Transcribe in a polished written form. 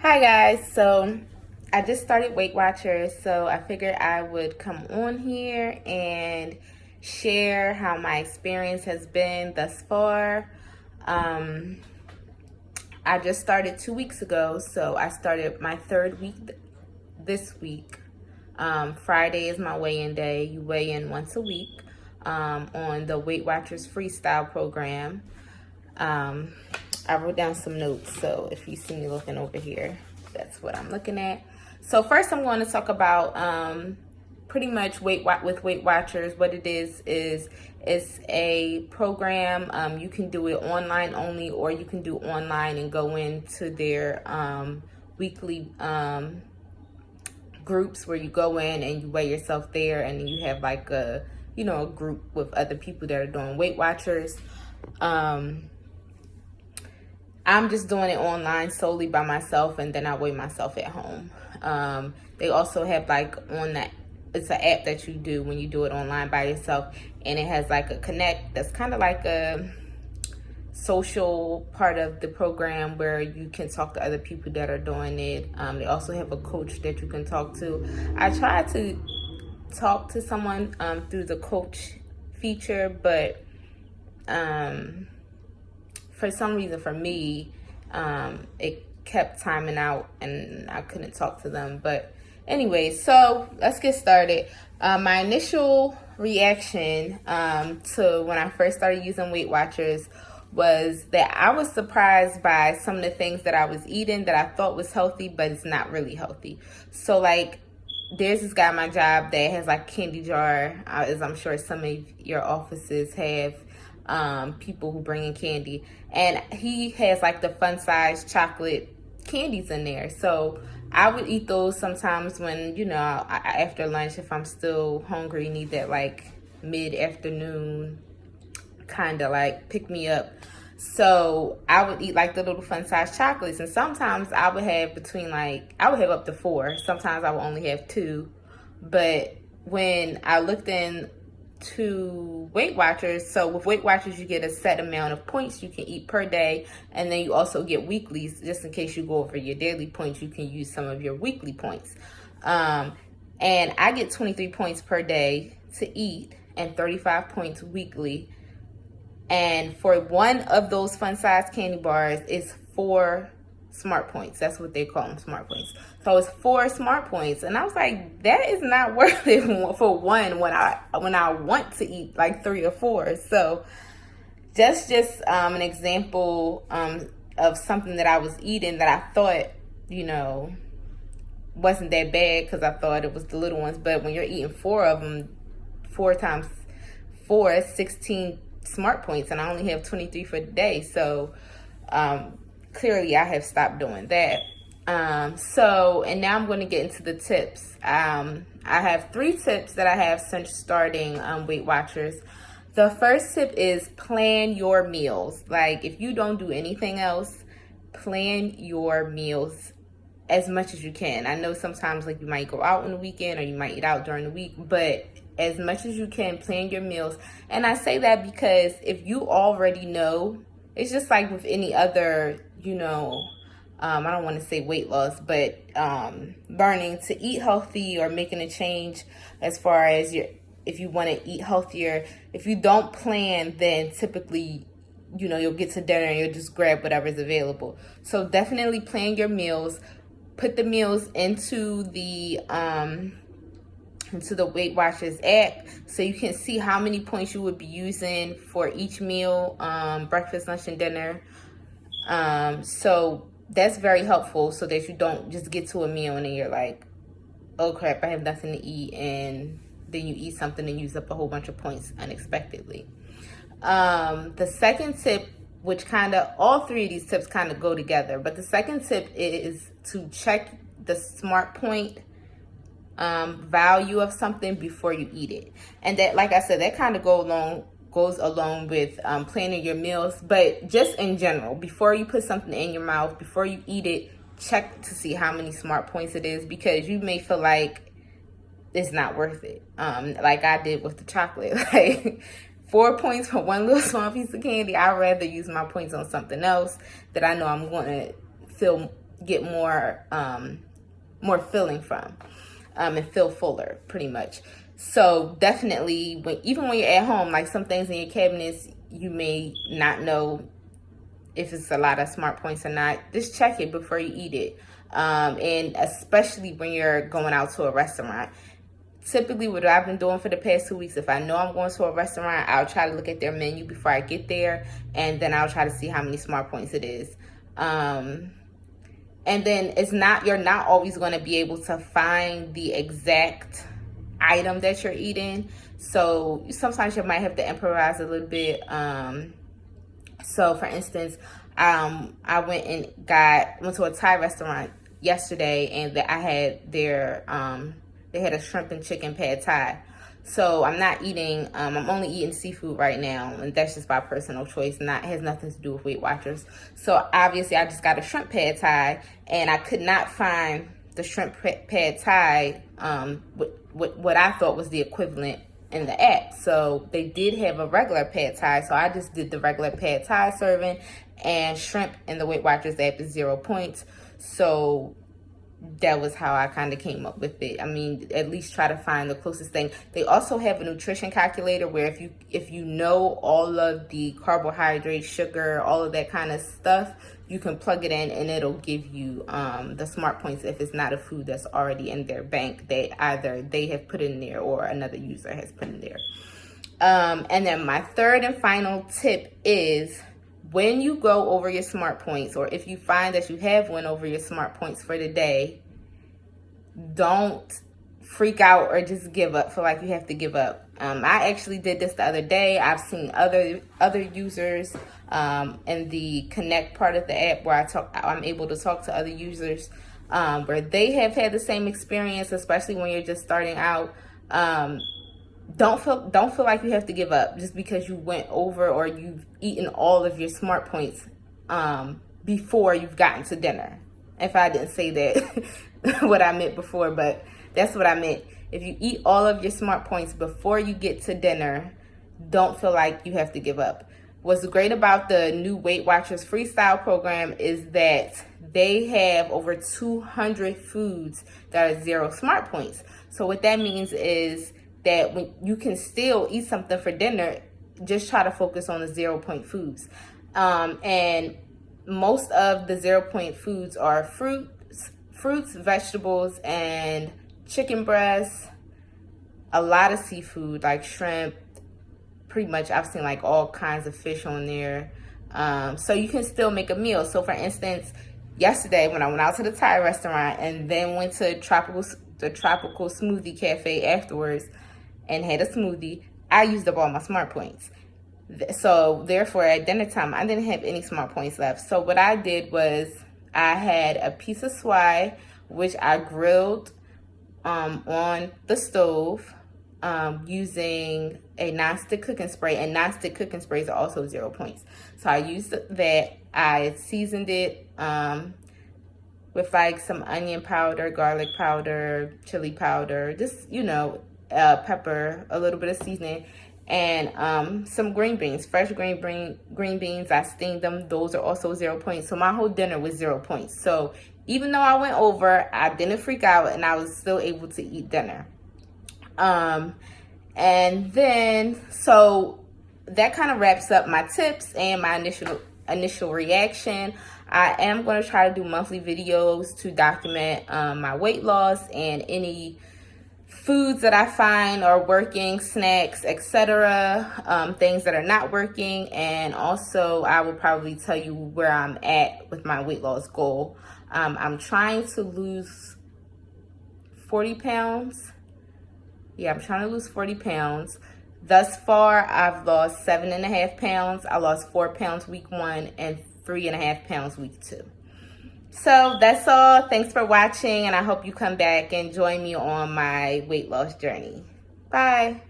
Hi guys, so I just started Weight Watchers, so I figured I would come on here and share how my experience has been thus far. I just started 2 weeks ago, so I started my third week this week. Friday is my weigh-in day. You weigh in once a week on the Weight Watchers Freestyle program. I wrote down some notes, so if you see me looking over here, that's what I'm looking at. So first I'm going to talk about pretty much with Weight Watchers. What it is it's a program. You can do it online only, or you can do online and go into their weekly groups where you go in and you weigh yourself there, and then you have like a group with other people that are doing Weight Watchers. I'm just doing it online solely by myself, and then I weigh myself at home. They also have like it's an app that you do when you do it online by yourself, and it has like a connect that's kind of like a social part of the program where you can talk to other people that are doing it. They also have a coach that you can talk to. I tried to talk to someone through the coach feature, but for some reason for me, it kept timing out and I couldn't talk to them. But anyway, so let's get started. My initial reaction to when I first started using Weight Watchers was that I was surprised by some of the things that I was eating that I thought was healthy, but it's not really healthy. So like, there's this guy at my job that has like candy jar, as I'm sure some of your offices have, people who bring in candy, and he has like the fun size chocolate candies in there. So I would eat those sometimes when, after lunch, if I'm still hungry, need that like mid-afternoon kind of like pick me up. So I would eat like the little fun size chocolates, and sometimes I would have I would have up to 4. Sometimes I would only have 2. But when I looked into Weight Watchers, so with Weight Watchers you get a set amount of points you can eat per day, and then you also get weeklies. Just in case you go over your daily points, you can use some of your weekly points. And I get 23 points per day to eat and 35 points weekly. And for one of those fun size candy bars, it's 4 smart points. That's what they call them, smart points. So it's 4 smart points, and I was like, that is not worth it for one when I want to eat like 3 or 4. So just an example of something that I was eating that I thought wasn't that bad, because I thought it was the little ones. But when you're eating 4 of them, 4 times 4 is 16 smart points, and I only have 23 for the day. So clearly I have stopped doing that. And now I'm going to get into the tips. I have 3 tips that I have since starting Weight Watchers. The first tip is plan your meals. Like, if you don't do anything else, plan your meals as much as you can. I know sometimes like you might go out on the weekend, or you might eat out during the week, but as much as you can, plan your meals. And I say that because if you already know, it's just like with any other, I don't want to say weight loss, but learning to eat healthy or making a change as far as if you want to eat healthier. If you don't plan, then typically, you'll get to dinner and you'll just grab whatever's available. So definitely plan your meals. Put the meals into the Weight Watchers app, so you can see how many points you would be using for each meal, breakfast, lunch, and dinner. So that's very helpful, so that you don't just get to a meal and then you're like, oh crap, I have nothing to eat, and then you eat something and use up a whole bunch of points unexpectedly. The second tip, which all 3 of these tips kind of go together, but the second tip is to check the smart point value of something before you eat it. And that, like I said, that kind of goes along with planning your meals. But just in general, before you put something in your mouth, before you eat it, check to see how many smart points it is, because you may feel like it's not worth it, like I did with the chocolate. Like, 4 points for one little small piece of candy. I'd rather use my points on something else that I know I'm going to feel get more filling from, and feel fuller pretty much. So definitely, even when you're at home, like some things in your cabinets, you may not know if it's a lot of smart points or not. Just check it before you eat it. And especially when you're going out to a restaurant. Typically, what I've been doing for the past 2 weeks, if I know I'm going to a restaurant, I'll try to look at their menu before I get there, and then I'll try to see how many smart points it is. And then you're not always going to be able to find the exact item that you're eating. So sometimes you might have to improvise a little bit. So for instance, I went to a Thai restaurant yesterday, and I had they had a shrimp and chicken pad Thai. So I'm not eating, I'm only eating seafood right now, and that's just by personal choice, has nothing to do with Weight Watchers. So obviously I just got a shrimp pad Thai, and I could not find the shrimp pad Thai, what I thought was the equivalent in the app. So they did have a regular pad Thai, so I just did the regular pad Thai serving, and shrimp in the Weight Watchers app is 0 points. So that was how I kind of came up with it. I mean, at least try to find the closest thing. They also have a nutrition calculator where if you know all of the carbohydrates, sugar, all of that kind of stuff, you can plug it in and it'll give you the smart points if it's not a food that's already in their bank that either they have put in there or another user has put in there. And then my third and final tip is, when you go over your smart points, or if you find that you have went over your smart points for the day, don't freak out or just give up, feel like you have to give up. I actually did this the other day. I've seen other users in the connect part of the app where I'm able to talk to other users where they have had the same experience, especially when you're just starting out. Don't feel like you have to give up just because you went over or you've eaten all of your smart points before you've gotten to dinner. If I didn't say that, what I meant before, but that's what I meant. If you eat all of your smart points before you get to dinner, don't feel like you have to give up. What's great about the new Weight Watchers Freestyle program is that they have over 200 foods that are 0 smart points. So what that means is that when you can still eat something for dinner, just try to focus on the 0 point foods. And most of the 0 point foods are fruits, vegetables, and chicken breasts, a lot of seafood like shrimp. Pretty much I've seen like all kinds of fish on there. So you can still make a meal. So for instance, yesterday when I went out to the Thai restaurant and then went to the tropical smoothie cafe afterwards and had a smoothie, I used up all my smart points. So therefore at dinner time, I didn't have any smart points left. So what I did was I had a piece of swai, which I grilled on the stove using a nonstick cooking spray, and nonstick cooking sprays are also 0 points. So I used that. I seasoned it with like some onion powder, garlic powder, chili powder, just, pepper, a little bit of seasoning, and some green beans, fresh green beans. I steamed them. Those are also 0 points. So my whole dinner was 0 points. So even though I went over, I didn't freak out and I was still able to eat dinner. And then, so that kind of wraps up my tips and my initial reaction. I am going to try to do monthly videos to document my weight loss and any foods that I find are working, snacks, etc., things that are not working. And also I will probably tell you where I'm at with my weight loss goal. I'm trying to lose 40 pounds. Yeah, I'm trying to lose 40 pounds. Thus far, I've lost 7.5 pounds. I lost 4 pounds week 1 and 3.5 pounds week 2. So that's all. Thanks for watching, and I hope you come back and join me on my weight loss journey. Bye.